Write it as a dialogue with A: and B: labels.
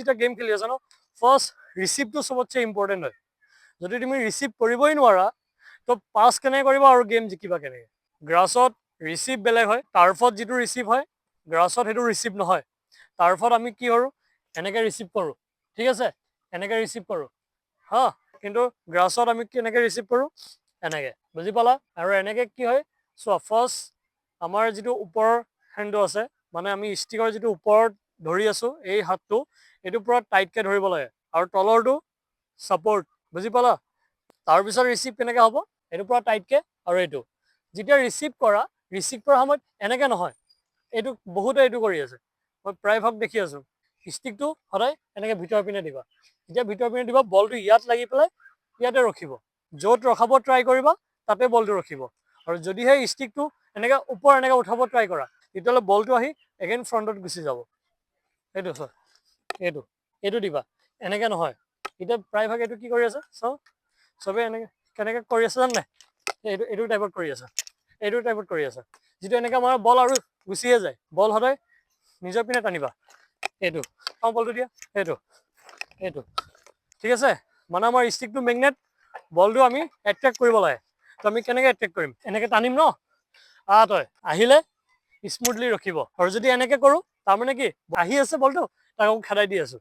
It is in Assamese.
A: এটা গেম খেলি আছা ন ফাৰ্ষ্ট ৰিচিভটো চবতছে ইম্পৰ্টেণ্ট হয় যদি তুমি ৰিচিভ কৰিবই নোৱাৰা তো পাছ কেনেকৈ কৰিবা আৰু গেম জিকিবা কেনেকৈ গ্ৰাছত ৰিচিভ বেলেগ হয় টাৰ্ফত যিটো ৰিচিভ হয় গ্ৰাছত সেইটো ৰিচিভ নহয় টাৰ্ফত আমি কি কৰোঁ এনেকৈ ৰিচিভ কৰোঁ ঠিক আছে এনেকৈ ৰিচিভ কৰোঁ হা কিন্তু গ্ৰাছত আমি কেনেকৈ ৰিচিভ কৰোঁ এনেকৈ বুজি পালা আৰু এনেকৈ কি হয় চোৱা ফাৰ্ষ্ট আমাৰ যিটো ওপৰৰ হেণ্ডটো আছে মানে আমি ষ্টিকৰ যিটো ওপৰত ধৰি আছোঁ এই হাতটো এইটো পূৰা টাইটকৈ ধৰিব লাগে আৰু তলৰটো ছাপৰ্ট বুজি পালা তাৰপিছত ৰিচিভ কেনেকৈ হ'ব এইটো পূৰা টাইটকৈ আৰু এইটো যেতিয়া ৰিচিভ কৰা সময়ত এনেকৈ নহয় এইটো বহুতে এইটো কৰি আছে মই প্ৰায়ভাগ দেখি আছোঁ ষ্টিকটো সদায় এনেকৈ ভিতৰৰ পিনে দিবা যেতিয়া ভিতৰৰ পিনে দিবা বলটো ইয়াত লাগি পেলাই ইয়াতে ৰখিব য'ত ৰখাব ট্ৰাই কৰিবা তাতে বলটো ৰখিব আৰু যদিহে ষ্টিকটো এনেকৈ ওপৰ এনেকৈ উঠাব ট্ৰাই কৰা তেতিয়াহ'লে বলটো আহি এগেইন ফ্ৰণ্টত গুচি যাব এইটো চোৱা এইটো এইটো দিবা এনেকৈ নহয় এতিয়া প্ৰায়ভাগ এইটো কি কৰি আছে চাওঁ চবেই এনেকৈ কেনেকৈ কৰি আছে জানে নাই এইটো টাইপত কৰি আছে এইটো টাইপত কৰি আছে যিটো এনেকৈ আমাৰ বল আৰু গুচিয়ে যায় বল সদায় নিজৰ পিনে টানিবা এইটো চাওঁ বলটো দিয়া এইটো ঠিক আছে মানে আমাৰ ষ্টিকটো মেগনেট বলটো আমি এট্ৰেক্ট কৰিব লাগে তো আমি কেনেকৈ এট্ৰেক্ট কৰিম এনেকৈ টানিম ন তই আহিলে স্মুথলি ৰখিব আৰু যদি এনেকৈ কৰোঁ তাৰমানে কি আহি আছে বলটো তাক আকৌ খেদাই দি আছোঁ